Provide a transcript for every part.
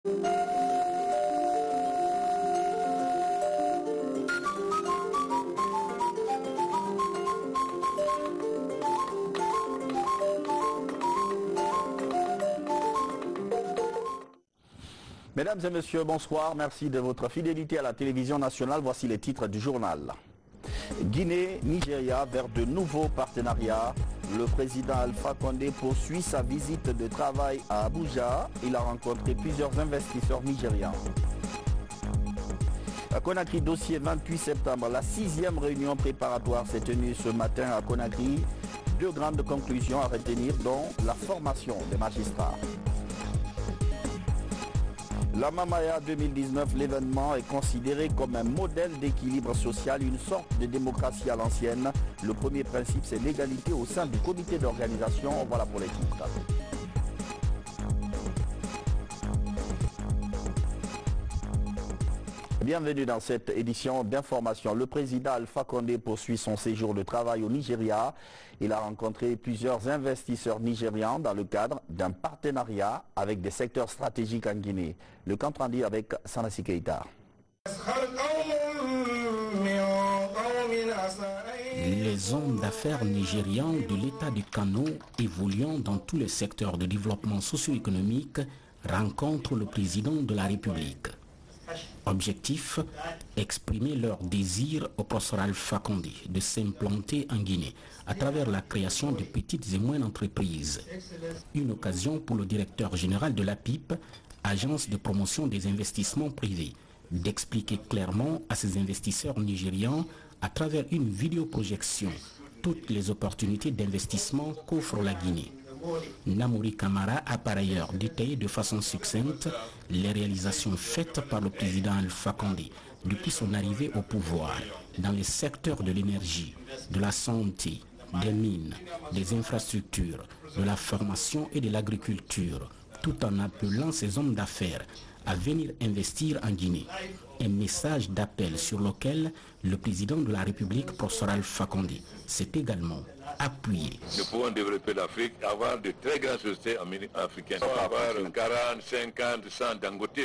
Mesdames et messieurs, bonsoir. Merci de votre fidélité à la télévision nationale. Voici les titres du journal. Guinée, Nigeria vers de nouveaux partenariats. Le président Alpha Condé poursuit sa visite de travail à Abuja. Il a rencontré plusieurs investisseurs nigérians. À Conakry, dossier 28 septembre. La 6e réunion préparatoire s'est tenue ce matin à Conakry. 2 grandes conclusions à retenir, dont la formation des magistrats. La Mamaya 2019, l'événement est considéré comme un modèle d'équilibre social, une sorte de démocratie à l'ancienne. Le premier principe, c'est l'égalité au sein du comité d'organisation. Voilà pour les titres. Bienvenue dans cette édition d'information. Le président Alpha Condé poursuit son séjour de travail au Nigeria. Il a rencontré plusieurs investisseurs nigérians dans le cadre d'un partenariat avec des secteurs stratégiques en Guinée. Le compte rendu avec Sanassi Keita. Les hommes d'affaires nigérians de l'État du Kano, évoluant dans tous les secteurs de développement socio-économique, rencontrent le président de la République. Objectif, exprimer leur désir au professeur Alpha Condé de s'implanter en Guinée à travers la création de petites et moyennes entreprises. Une occasion pour le directeur général de l'APIP, Agence de promotion des investissements privés, d'expliquer clairement à ses investisseurs nigérians à travers une vidéoprojection toutes les opportunités d'investissement qu'offre la Guinée. Namouri Kamara a par ailleurs détaillé de façon succincte les réalisations faites par le président Alpha Condé depuis son arrivée au pouvoir dans les secteurs de l'énergie, de la santé, des mines, des infrastructures, de la formation et de l'agriculture, tout en appelant ses hommes d'affaires à venir investir en Guinée. Un message d'appel sur lequel le président de la République, professeur Alpha Condé, s'est également appuyé. Nous pouvons développer l'Afrique, avoir de très grandes sociétés africaines, avoir 40, 50, 100 Dangote.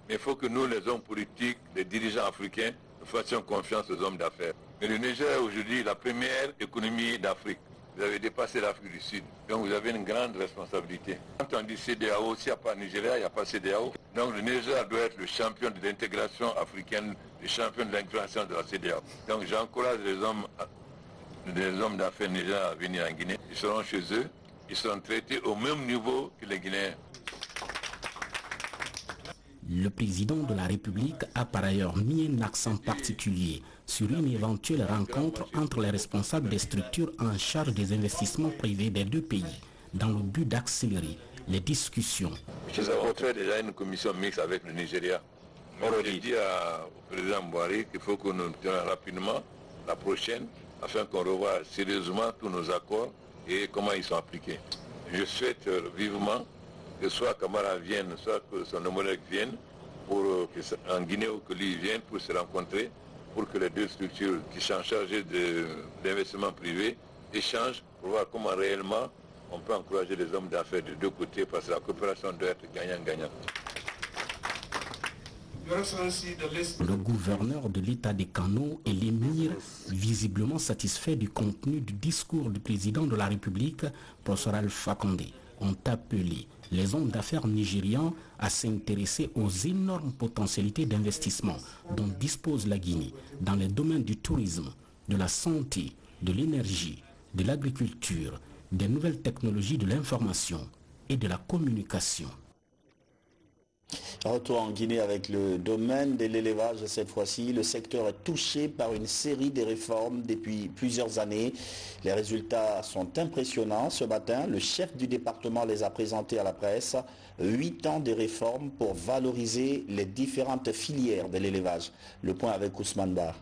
Mais il faut que nous, les hommes politiques, les dirigeants africains, nous fassions confiance aux hommes d'affaires. Mais le Niger est aujourd'hui la première économie d'Afrique. Vous avez dépassé l'Afrique du Sud, donc vous avez une grande responsabilité. Quand on dit CEDEAO, s'il n'y a pas Nigeria, il n'y a pas CEDEAO. Donc le Niger doit être le champion de l'intégration africaine, le champion de l'intégration de la CEDEAO. Donc j'encourage les hommes d'affaires nigériens à venir en Guinée. Ils seront chez eux, ils seront traités au même niveau que les Guinéens. Le président de la République a par ailleurs mis un accent particulier sur une éventuelle rencontre entre les responsables des structures en charge des investissements privés des deux pays, dans le but d'accélérer les discussions. Nous avons fait déjà une commission mixte avec le Nigeria. J'ai dit au président Mbouari qu'il faut que nous tenions rapidement la prochaine, afin qu'on revoie sérieusement tous nos accords et comment ils sont appliqués. Je souhaite vivement que soit Kamara vienne, soit que son homologue vienne, pour en Guinée ou que lui vienne pour se rencontrer, pour que les deux structures qui sont chargées d'investissement privé échangent pour voir comment réellement on peut encourager les hommes d'affaires de deux côtés, parce que la coopération doit être gagnant-gagnant. Le gouverneur de l'État des Kano et l'émir, visiblement satisfaits du contenu du discours du président de la République, professeur Alpha Condé, ont appelé les hommes d'affaires nigérians à s'intéresser aux énormes potentialités d'investissement dont dispose la Guinée dans les domaines du tourisme, de la santé, de l'énergie, de l'agriculture, des nouvelles technologies de l'information et de la communication. Retour en Guinée avec le domaine de l'élevage cette fois-ci. Le secteur est touché par une série de réformes depuis plusieurs années. Les résultats sont impressionnants. Ce matin, le chef du département les a présentés à la presse. 8 ans de réformes pour valoriser les différentes filières de l'élevage. Le point avec Ousmane Bar.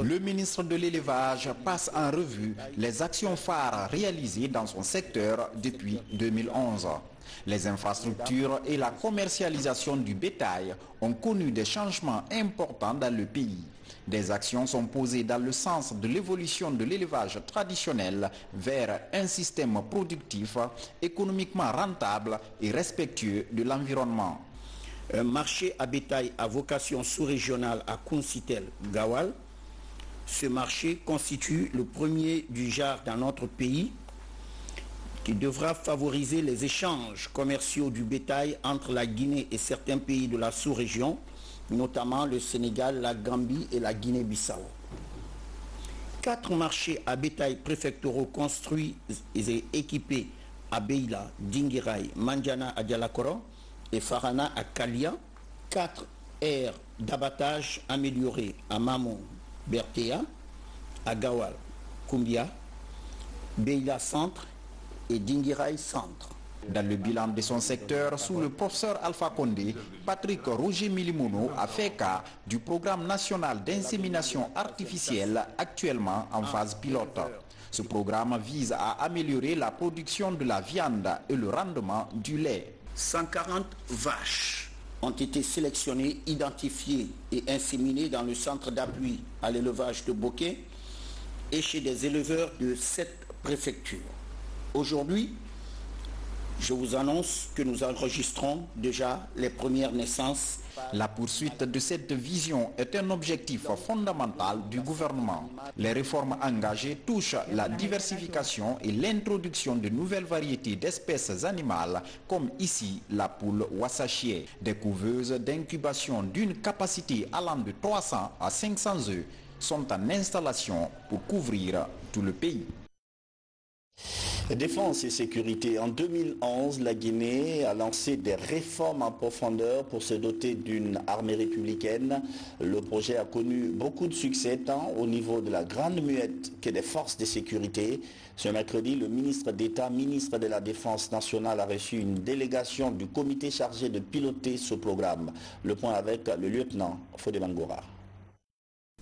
Le ministre de l'Élevage passe en revue les actions phares réalisées dans son secteur depuis 2011. Les infrastructures et la commercialisation du bétail ont connu des changements importants dans le pays. Des actions sont posées dans le sens de l'évolution de l'élevage traditionnel vers un système productif, économiquement rentable et respectueux de l'environnement. Un marché à bétail à vocation sous-régionale à Kunsitel, Gawal. Ce marché constitue le premier du genre dans notre pays qui devra favoriser les échanges commerciaux du bétail entre la Guinée et certains pays de la sous-région, notamment le Sénégal, la Gambie et la Guinée-Bissau. 4 marchés à bétail préfectoraux construits et équipés à Beila, Dinguiraï, Mandiana à Dialakoro et Farana à Kalia, 4 aires d'abattage améliorées à Mamon, Bertea, à Gawal, Kumbia, Beila Centre et Dinguiraï Centre. Dans le bilan de son secteur, sous le professeur Alpha Condé, Patrick Roger Milimono a fait cas du programme national d'insémination artificielle actuellement en phase pilote. Ce programme vise à améliorer la production de la viande et le rendement du lait. 140 vaches ont été sélectionnées, identifiées et inséminées dans le centre d'appui à l'élevage de Bokeh et chez des éleveurs de 7 préfectures. Aujourd'hui, je vous annonce que nous enregistrons déjà les premières naissances. La poursuite de cette vision est un objectif fondamental du gouvernement. Les réformes engagées touchent la diversification et l'introduction de nouvelles variétés d'espèces animales, comme ici la poule Wassachier, des couveuses d'incubation d'une capacité allant de 300 à 500 œufs sont en installation pour couvrir tout le pays. Défense et sécurité. En 2011, la Guinée a lancé des réformes en profondeur pour se doter d'une armée républicaine. Le projet a connu beaucoup de succès tant au niveau de la Grande Muette que des forces de sécurité. Ce mercredi, le ministre d'État, ministre de la Défense nationale, a reçu une délégation du comité chargé de piloter ce programme. Le point avec le lieutenant Fodé Bangora.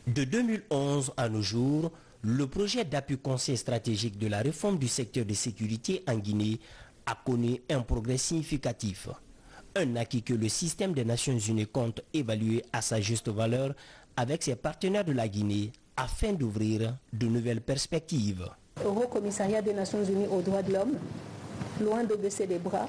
De 2011 à nos jours, le projet d'appui conseil stratégique de la réforme du secteur de sécurité en Guinée a connu un progrès significatif. Un acquis que le système des Nations Unies compte évaluer à sa juste valeur avec ses partenaires de la Guinée afin d'ouvrir de nouvelles perspectives. Au Haut Commissariat des Nations Unies aux droits de l'homme, loin de baisser les bras,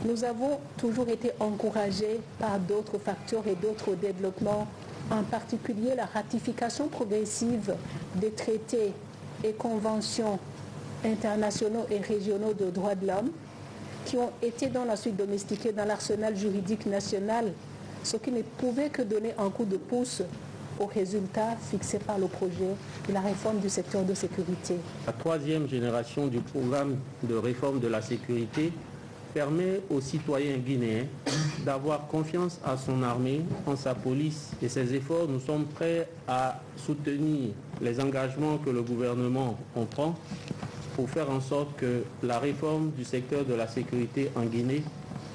nous avons toujours été encouragés par d'autres facteurs et d'autres développements, en particulier la ratification progressive des traités et conventions internationaux et régionaux de droits de l'homme qui ont été dans la suite domestiqués dans l'arsenal juridique national, ce qui ne pouvait que donner un coup de pouce aux résultats fixés par le projet de la réforme du secteur de sécurité. La 3e génération du programme de réforme de la sécurité permet aux citoyens guinéens d'avoir confiance à son armée, en sa police et ses efforts. Nous sommes prêts à soutenir les engagements que le gouvernement prend pour faire en sorte que la réforme du secteur de la sécurité en Guinée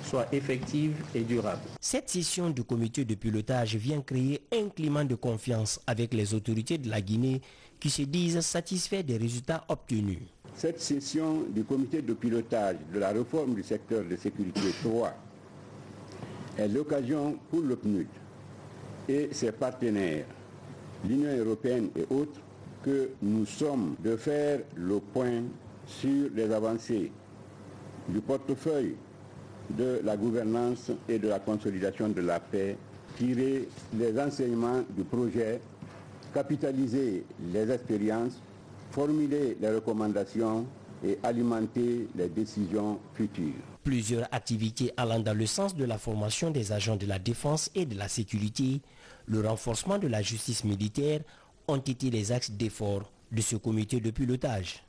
soit effective et durable. Cette session du comité de pilotage vient créer un climat de confiance avec les autorités de la Guinée qui se disent satisfaits des résultats obtenus. Cette session du comité de pilotage de la réforme du secteur de sécurité 3 est l'occasion pour le PNUD et ses partenaires, l'Union européenne et autres, que nous sommes de faire le point sur les avancées du portefeuille de la gouvernance et de la consolidation de la paix, tirer les enseignements du projet, capitaliser les expériences, formuler les recommandations et alimenter les décisions futures. Plusieurs activités allant dans le sens de la formation des agents de la défense et de la sécurité, le renforcement de la justice militaire ont été les axes d'effort de ce comité de pilotage.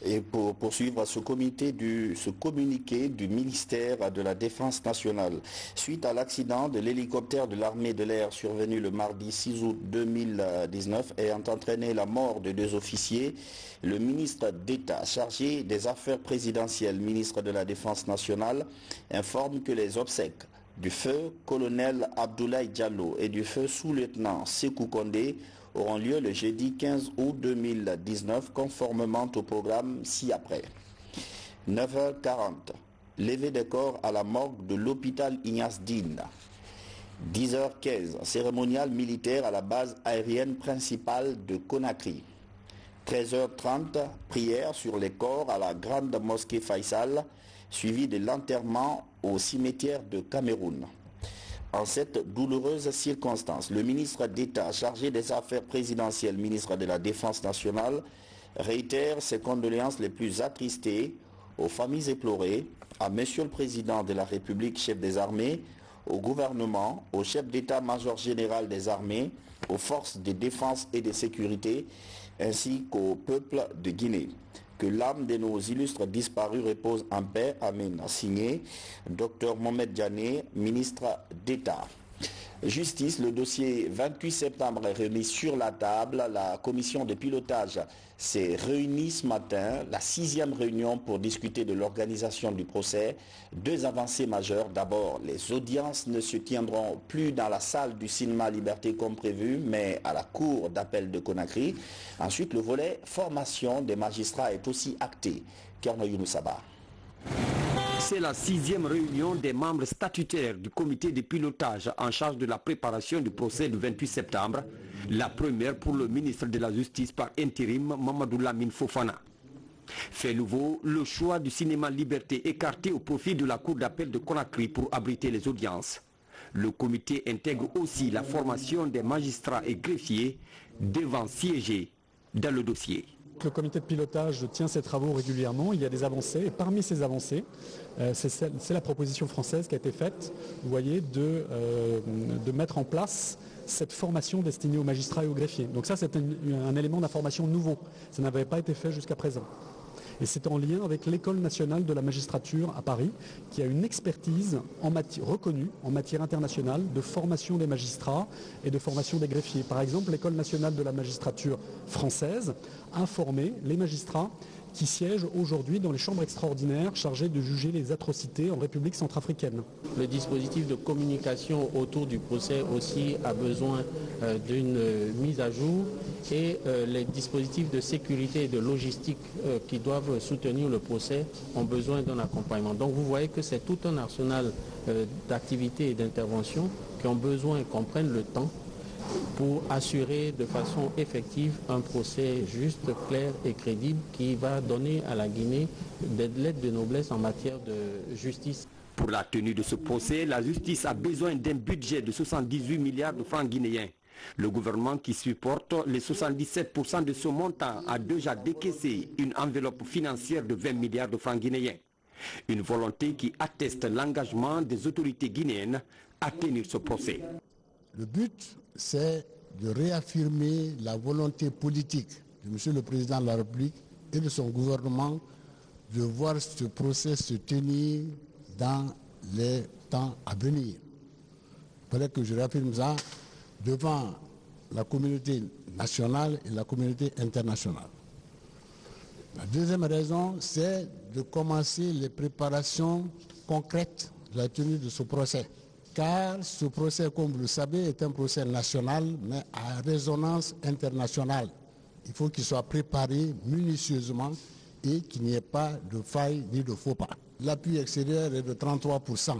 Et pour poursuivre ce communiqué du ministère de la Défense nationale, suite à l'accident de l'hélicoptère de l'armée de l'air survenu le mardi 6 août 2019 ayant entraîné la mort de 2 officiers, le ministre d'État chargé des affaires présidentielles, ministre de la Défense nationale, informe que les obsèques du feu colonel Abdoulaye Diallo et du feu sous-lieutenant Sékou Kondé auront lieu le jeudi 15 août 2019 conformément au programme ci-après. 9h40, levée des corps à la morgue de l'hôpital Ignace Dine. 10h15, cérémonial militaire à la base aérienne principale de Conakry. 13h30, prière sur les corps à la grande mosquée Faisal, suivi de l'enterrement au cimetière de Cameroun. En cette douloureuse circonstance, le ministre d'État chargé des affaires présidentielles, ministre de la Défense nationale, réitère ses condoléances les plus attristées aux familles éplorées, à Monsieur le Président de la République, chef des armées, au gouvernement, au chef d'état-major général des armées, aux forces de défense et de sécurité, ainsi qu'au peuple de Guinée. Que l'âme de nos illustres disparus repose en paix. Amen. Signé Dr Mohamed Diané, ministre d'État. Justice, le dossier 28 septembre est remis sur la table. La commission de pilotage s'est réunie ce matin, la 6e réunion pour discuter de l'organisation du procès. 2 avancées majeures. D'abord, les audiences ne se tiendront plus dans la salle du cinéma Liberté comme prévu, mais à la cour d'appel de Conakry. Ensuite, le volet formation des magistrats est aussi acté. Kerno Younoussaba. C'est la 6e réunion des membres statutaires du comité de pilotage en charge de la préparation du procès du 28 septembre, la première pour le ministre de la Justice par intérim, Mamadou Lamine Fofana. Fait nouveau, le choix du cinéma Liberté écarté au profit de la cour d'appel de Conakry pour abriter les audiences. Le comité intègre aussi la formation des magistrats et greffiers devant siéger dans le dossier. Le comité de pilotage tient ses travaux régulièrement, il y a des avancées, et parmi ces avancées, c'est la proposition française qui a été faite, vous voyez, de mettre en place cette formation destinée aux magistrats et aux greffiers. Donc ça, c'est un élément d'information nouveau, ça n'avait pas été fait jusqu'à présent. Et c'est en lien avec l'École nationale de la magistrature à Paris, qui a une expertise reconnue en matière internationale de formation des magistrats et de formation des greffiers. Par exemple, l'École nationale de la magistrature française a formé les magistrats qui siègent aujourd'hui dans les chambres extraordinaires chargées de juger les atrocités en République centrafricaine. Le dispositif de communication autour du procès aussi a besoin d'une mise à jour et les dispositifs de sécurité et de logistique qui doivent soutenir le procès ont besoin d'un accompagnement. Donc vous voyez que c'est tout un arsenal d'activités et d'interventions qui ont besoin qu'on prenne le temps pour assurer de façon effective un procès juste, clair et crédible qui va donner à la Guinée des lettres de noblesse en matière de justice. Pour la tenue de ce procès, la justice a besoin d'un budget de 78 milliards de francs guinéens. Le gouvernement qui supporte les 77% de ce montant a déjà décaissé une enveloppe financière de 20 milliards de francs guinéens. Une volonté qui atteste l'engagement des autorités guinéennes à tenir ce procès. Le but, c'est de réaffirmer la volonté politique de M. le Président de la République et de son gouvernement de voir ce procès se tenir dans les temps à venir. Il fallait que je réaffirme ça devant la communauté nationale et la communauté internationale. La deuxième raison, c'est de commencer les préparations concrètes de la tenue de ce procès. Car ce procès, comme vous le savez, est un procès national, mais à résonance internationale. Il faut qu'il soit préparé minutieusement et qu'il n'y ait pas de faille ni de faux pas. L'appui extérieur est de 33%.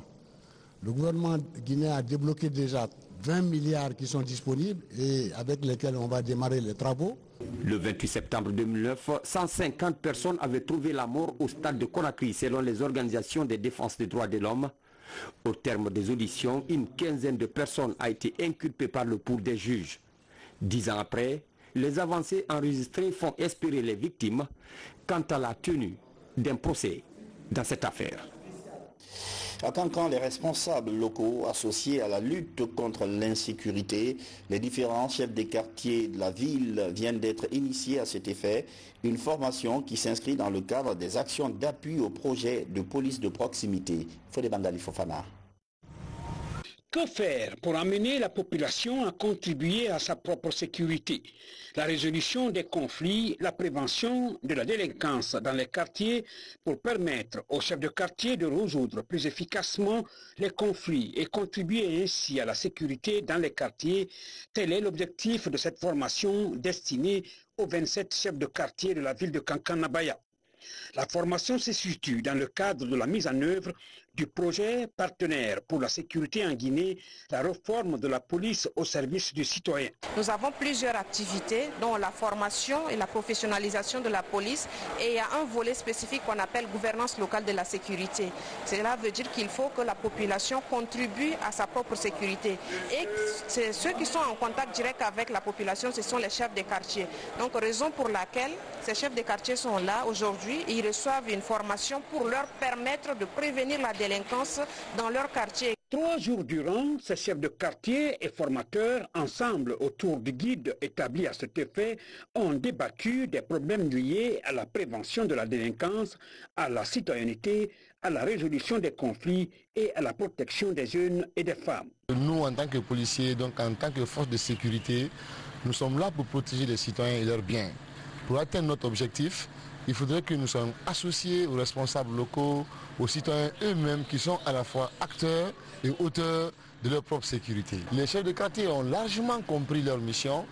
Le gouvernement guinéen a débloqué déjà 20 milliards qui sont disponibles et avec lesquels on va démarrer les travaux. Le 28 septembre 2009, 150 personnes avaient trouvé la mort au stade de Conakry selon les organisations de défense des droits de l'homme. Au terme des auditions, une quinzaine de personnes a été inculpée par le pour des juges. 10 ans après, les avancées enregistrées font espérer les victimes quant à la tenue d'un procès dans cette affaire. À Cancan, les responsables locaux associés à la lutte contre l'insécurité, les différents chefs des quartiers de la ville viennent d'être initiés à cet effet. Une formation qui s'inscrit dans le cadre des actions d'appui au projet de police de proximité. Fodé Bangali Fofana. Que faire pour amener la population à contribuer à sa propre sécurité? La résolution des conflits, la prévention de la délinquance dans les quartiers pour permettre aux chefs de quartier de résoudre plus efficacement les conflits et contribuer ainsi à la sécurité dans les quartiers. Tel est l'objectif de cette formation destinée aux 27 chefs de quartier de la ville de Kankanabaya. La formation se situe dans le cadre de la mise en œuvre du projet partenaire pour la sécurité en Guinée, la réforme de la police au service du citoyen. Nous avons plusieurs activités, dont la formation et la professionnalisation de la police, et il y a un volet spécifique qu'on appelle gouvernance locale de la sécurité. Cela veut dire qu'il faut que la population contribue à sa propre sécurité. Et ceux qui sont en contact direct avec la population, ce sont les chefs de quartier. Donc, raison pour laquelle ces chefs de quartier sont là aujourd'hui, et ils reçoivent une formation pour leur permettre de prévenir la délinquance dans leur quartier. 3 jours durant, ces chefs de quartier et formateurs, ensemble autour du guide établi à cet effet, ont débattu des problèmes liés à la prévention de la délinquance, à la citoyenneté, à la résolution des conflits et à la protection des jeunes et des femmes. Nous, en tant que policiers, donc en tant que force de sécurité, nous sommes là pour protéger les citoyens et leurs biens. Pour atteindre notre objectif, il faudrait que nous soyons associés aux responsables locaux, aux citoyens eux-mêmes qui sont à la fois acteurs et auteurs de leur propre sécurité. Les chefs de quartier ont largement compris leur mission,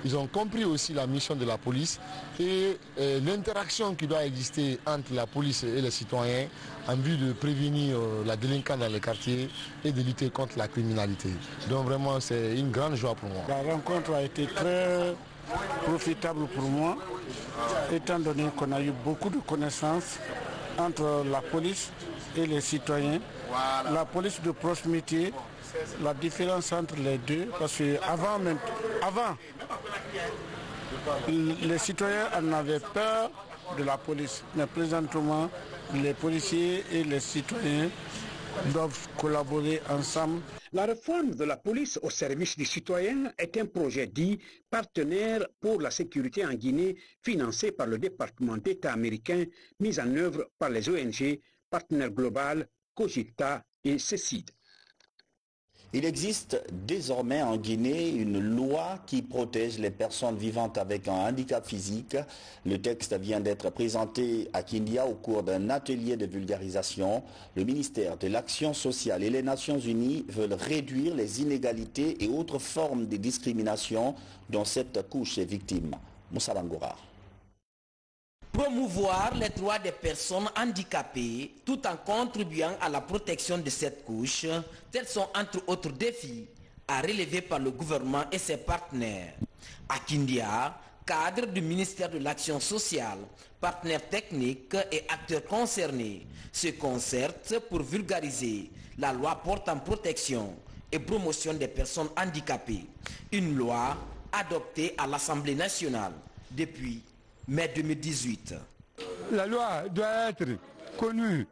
ils ont compris aussi la mission de la police et l'interaction qui doit exister entre la police et les citoyens en vue de prévenir la délinquance dans les quartiers et de lutter contre la criminalité. Donc vraiment c'est une grande joie pour moi. La rencontre a été très profitable pour moi, étant donné qu'on a eu beaucoup de connaissances entre la police et les citoyens. La police de proximité, la différence entre les deux, parce que avant les citoyens en avaient peur de la police, mais présentement les policiers et les citoyens doivent collaborer ensemble. La réforme de la police au service du citoyen est un projet dit partenaire pour la sécurité en Guinée, financé par le département d'État américain, mis en œuvre par les ONG, Partenaire Global, Cogita et CECID. Il existe désormais en Guinée une loi qui protège les personnes vivantes avec un handicap physique. Le texte vient d'être présenté à Kindia au cours d'un atelier de vulgarisation. Le ministère de l'Action sociale et les Nations Unies veulent réduire les inégalités et autres formes de discrimination dont cette couche est victime. Moussa Bangoura. Promouvoir les droits des personnes handicapées tout en contribuant à la protection de cette couche, tels sont entre autres défis à relever par le gouvernement et ses partenaires. À Kindia, cadre du ministère de l'Action sociale, partenaires techniques et acteurs concernés se concertent pour vulgariser la loi portant protection et promotion des personnes handicapées, une loi adoptée à l'Assemblée nationale depuis mai 2018. La loi doit être connue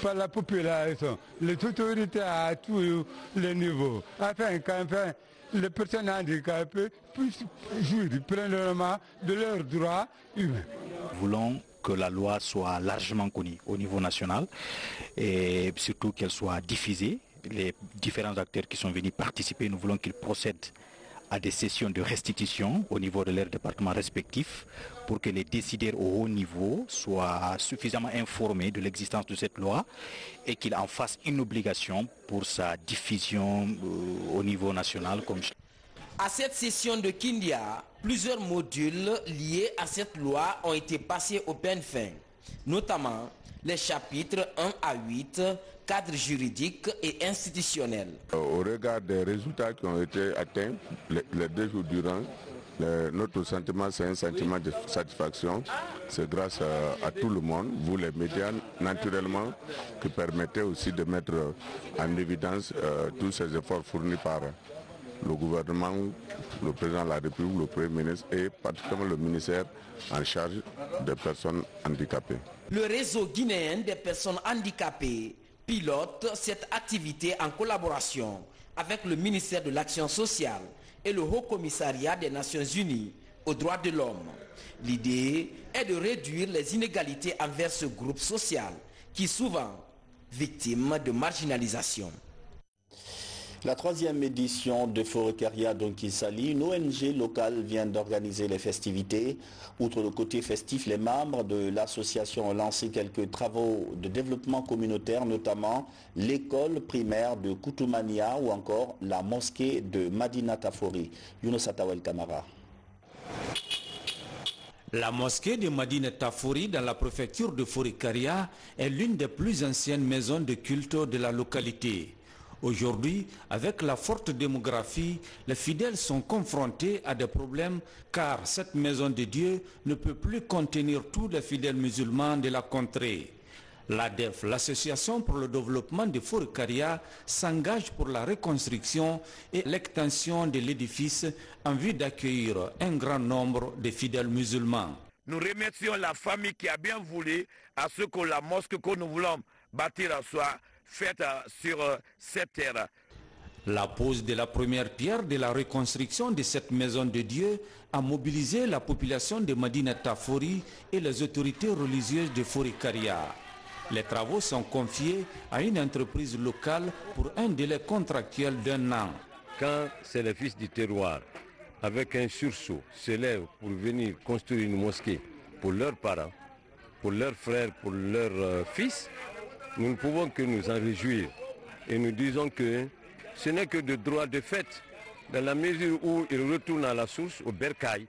par la population, les autorités à tous les niveaux, afin qu'enfin les personnes handicapées puissent jouir pleinement de leurs droits humains. Nous voulons que la loi soit largement connue au niveau national et surtout qu'elle soit diffusée. Les différents acteurs qui sont venus participer, nous voulons qu'ils procèdent à des sessions de restitution au niveau de leurs départements respectifs pour que les décideurs au haut niveau soient suffisamment informés de l'existence de cette loi et qu'ils en fassent une obligation pour sa diffusion au niveau national. À cette session de Kindia, plusieurs modules liés à cette loi ont été passés au peigne fin, notamment les chapitres 1 à 8, cadre juridique et institutionnel. Au regard des résultats qui ont été atteints les 2 jours durant, notre sentiment, c'est un sentiment de satisfaction. C'est grâce à tout le monde, vous les médias, naturellement, qui permettez aussi de mettre en évidence tous ces efforts fournis par le gouvernement, le président de la République, le Premier ministre et particulièrement le ministère en charge des personnes handicapées. Le réseau guinéen des personnes handicapées pilote cette activité en collaboration avec le ministère de l'Action sociale et le Haut Commissariat des Nations Unies aux droits de l'homme. L'idée est de réduire les inégalités envers ce groupe social qui est souvent victime de marginalisation. La 3e édition de Fourekaria Donkisali, une ONG locale, vient d'organiser les festivités. Outre le côté festif, les membres de l'association ont lancé quelques travaux de développement communautaire, notamment l'école primaire de Koutoumania ou encore la mosquée de Madina Tafori. Younous Atawel Kamara. La mosquée de Madina Tafori dans la préfecture de Fourekaria est l'une des plus anciennes maisons de culte de la localité. Aujourd'hui, avec la forte démographie, les fidèles sont confrontés à des problèmes car cette maison de Dieu ne peut plus contenir tous les fidèles musulmans de la contrée. L'ADEF, l'association pour le développement de Fourekaria, s'engage pour la reconstruction et l'extension de l'édifice en vue d'accueillir un grand nombre de fidèles musulmans. Nous remercions la famille qui a bien voulu à ce que la mosquée que nous voulons bâtir soit faite sur cette terre. La pose de la première pierre de la reconstruction de cette maison de Dieu a mobilisé la population de Madina Tafori et les autorités religieuses de Fourekaria. Les travaux sont confiés à une entreprise locale pour un délai contractuel d'1 an. Quand c'est les fils du terroir, avec un sursaut, se lèvent pour venir construire une mosquée pour leurs parents, pour leurs frères, pour leurs fils, nous ne pouvons que nous en réjouir. Et nous disons que ce n'est que de droit de fait, dans la mesure où ils retournent à la source, au bercail,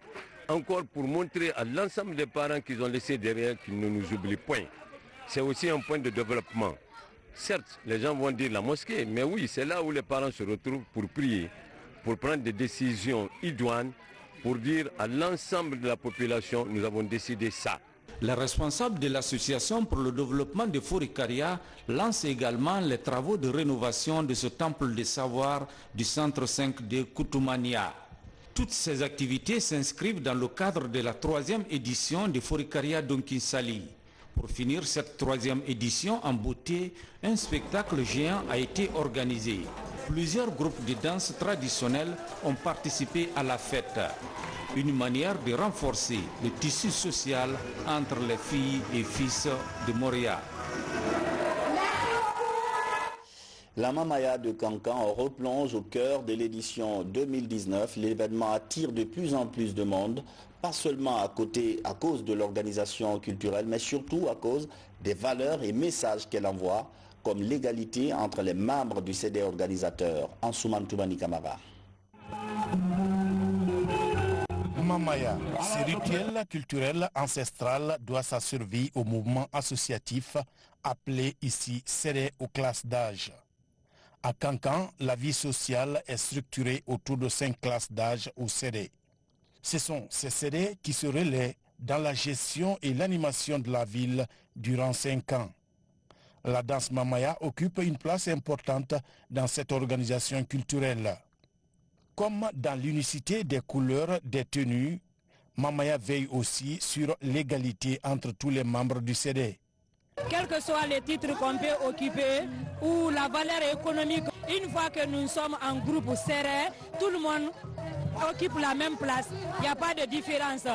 encore pour montrer à l'ensemble des parents qu'ils ont laissés derrière qu'ils ne nous oublient point. C'est aussi un point de développement. Certes, les gens vont dire la mosquée, mais oui, c'est là où les parents se retrouvent pour prier, pour prendre des décisions idoines, pour dire à l'ensemble de la population, nous avons décidé ça. Les responsables de l'association pour le développement de Fourekaria lancent également les travaux de rénovation de ce temple de savoir du centre 5 de Koutoumania. Toutes ces activités s'inscrivent dans le cadre de la 3e édition de Fourekaria Donkisali. Pour finir cette 3e édition en beauté, un spectacle géant a été organisé. Plusieurs groupes de danse traditionnels ont participé à la fête. Une manière de renforcer le tissu social entre les filles et fils de Moria. La Mamaya de Kankan replonge au cœur de l'édition 2019. L'événement attire de plus en plus de monde, pas seulement à cause de l'organisation culturelle, mais surtout à cause des valeurs et messages qu'elle envoie, comme l'égalité entre les membres du CD organisateur. Ansouman Toubani Kamara. Mamaya, ce rituel culturel ancestral doit sa survie au mouvement associatif appelé ici CD aux classes d'âge. À Kankan, la vie sociale est structurée autour de 5 classes d'âge ou CD. Ce sont ces CD qui se relaient dans la gestion et l'animation de la ville durant 5 ans. La danse Mamaya occupe une place importante dans cette organisation culturelle. Comme dans l'unicité des couleurs des tenues, Mamaya veille aussi sur l'égalité entre tous les membres du CD. Quels que soient les titres qu'on peut occuper ou la valeur économique, une fois que nous sommes en groupe serré, tout le monde occupe la même place. Il n'y a pas de différence.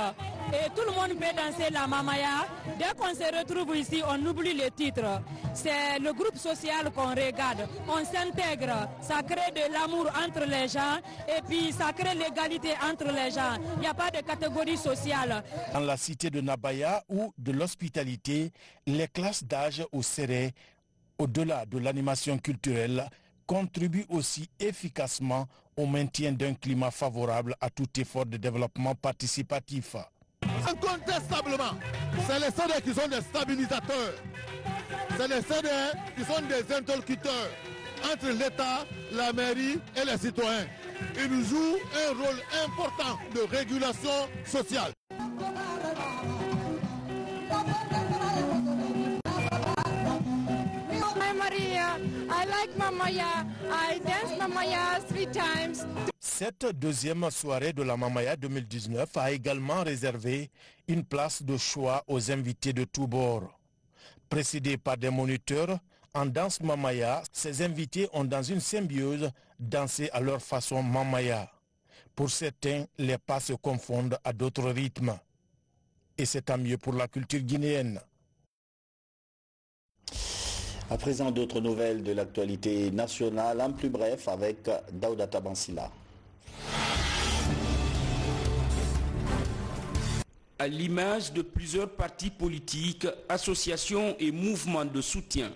Et tout le monde peut danser la Mamaya. Dès qu'on se retrouve ici, on oublie les titres. C'est le groupe social qu'on regarde. On s'intègre. Ça crée de l'amour entre les gens et puis ça crée l'égalité entre les gens. Il n'y a pas de catégorie sociale. Dans la cité de Nabaya ou de l'hospitalité, les classes d'âge au Séré, au-delà de l'animation culturelle, contribuent aussi efficacement au maintien d'un climat favorable à tout effort de développement participatif. Incontestablement, c'est les CD qui sont des stabilisateurs. C'est les CD qui sont des interlocuteurs entre l'État, la mairie et les citoyens. Ils jouent un rôle important de régulation sociale. I like Mamaya. I dance Mamaya 3 times. Cette deuxième soirée de la Mamaya 2019 a également réservé une place de choix aux invités de tous bords. Précédés par des moniteurs, en danse Mamaya, ces invités ont dans une symbiose dansé à leur façon Mamaya. Pour certains, les pas se confondent à d'autres rythmes. Et c'est tant mieux pour la culture guinéenne. À présent, d'autres nouvelles de l'actualité nationale, en plus bref avec Daouda Tabansila. À l'image de plusieurs partis politiques, associations et mouvements de soutien,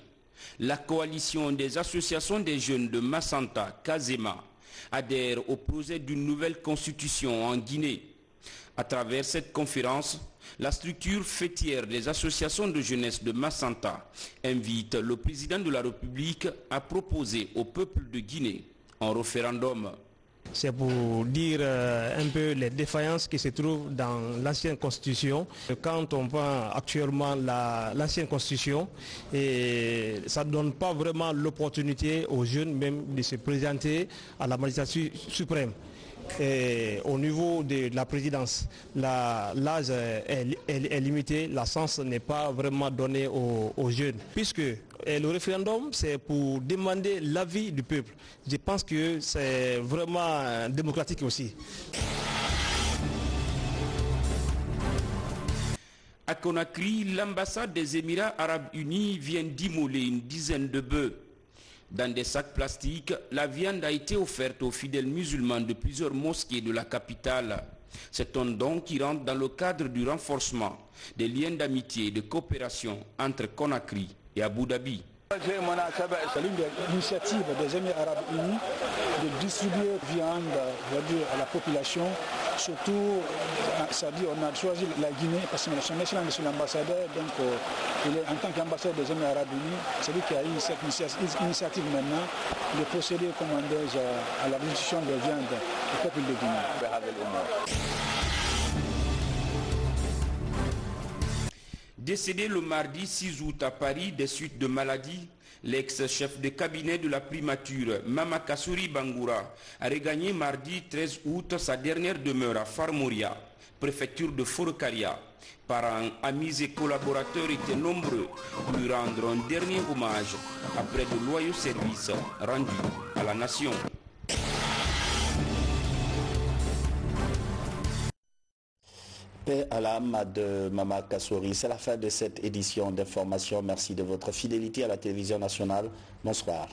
la coalition des associations des jeunes de Massanta, Kazema, adhère au projet d'une nouvelle constitution en Guinée. À travers cette conférence, la structure fêtière des associations de jeunesse de Massanta invite le président de la République à proposer au peuple de Guinée un référendum. C'est pour dire un peu les défaillances qui se trouvent dans l'ancienne constitution. Quand on prend actuellement l'ancienne constitution, et ça ne donne pas vraiment l'opportunité aux jeunes même de se présenter à la magistrature suprême. Et au niveau de la présidence, l'âge est limité, la chance n'est pas vraiment donnée aux jeunes. Puisque le référendum, c'est pour demander l'avis du peuple. Je pense que c'est vraiment démocratique aussi. À Conakry, l'ambassade des Émirats arabes unis vient d'immoler une dizaine de bœufs. Dans des sacs plastiques, la viande a été offerte aux fidèles musulmans de plusieurs mosquées de la capitale. C'est un don qui rentre dans le cadre du renforcement des liens d'amitié et de coopération entre Conakry et Abu Dhabi. C'est l'une des initiatives des Émirats arabes unis de distribuer viande à la population. Surtout, c'est-à-dire on a choisi la Guinée parce que son excellence monsieur l'ambassadeur, donc il est en tant qu'ambassadeur des Émirats arabes unis, c'est lui qui a eu cette initiative maintenant de procéder à la distribution de viande au peuple de Guinée. Décédé le mardi 6 août à Paris des suites de maladie, l'ex-chef de cabinet de la primature, Mama Kassouri Bangoura, a regagné mardi 13 août sa dernière demeure à Farmoria, préfecture de Forcaria. Parents, amis et collaborateurs étaient nombreux pour lui rendre un dernier hommage après de loyaux services rendus à la nation. Paix à l'âme de Mama Kassouri. C'est la fin de cette édition d'information. Merci de votre fidélité à la télévision nationale. Bonsoir.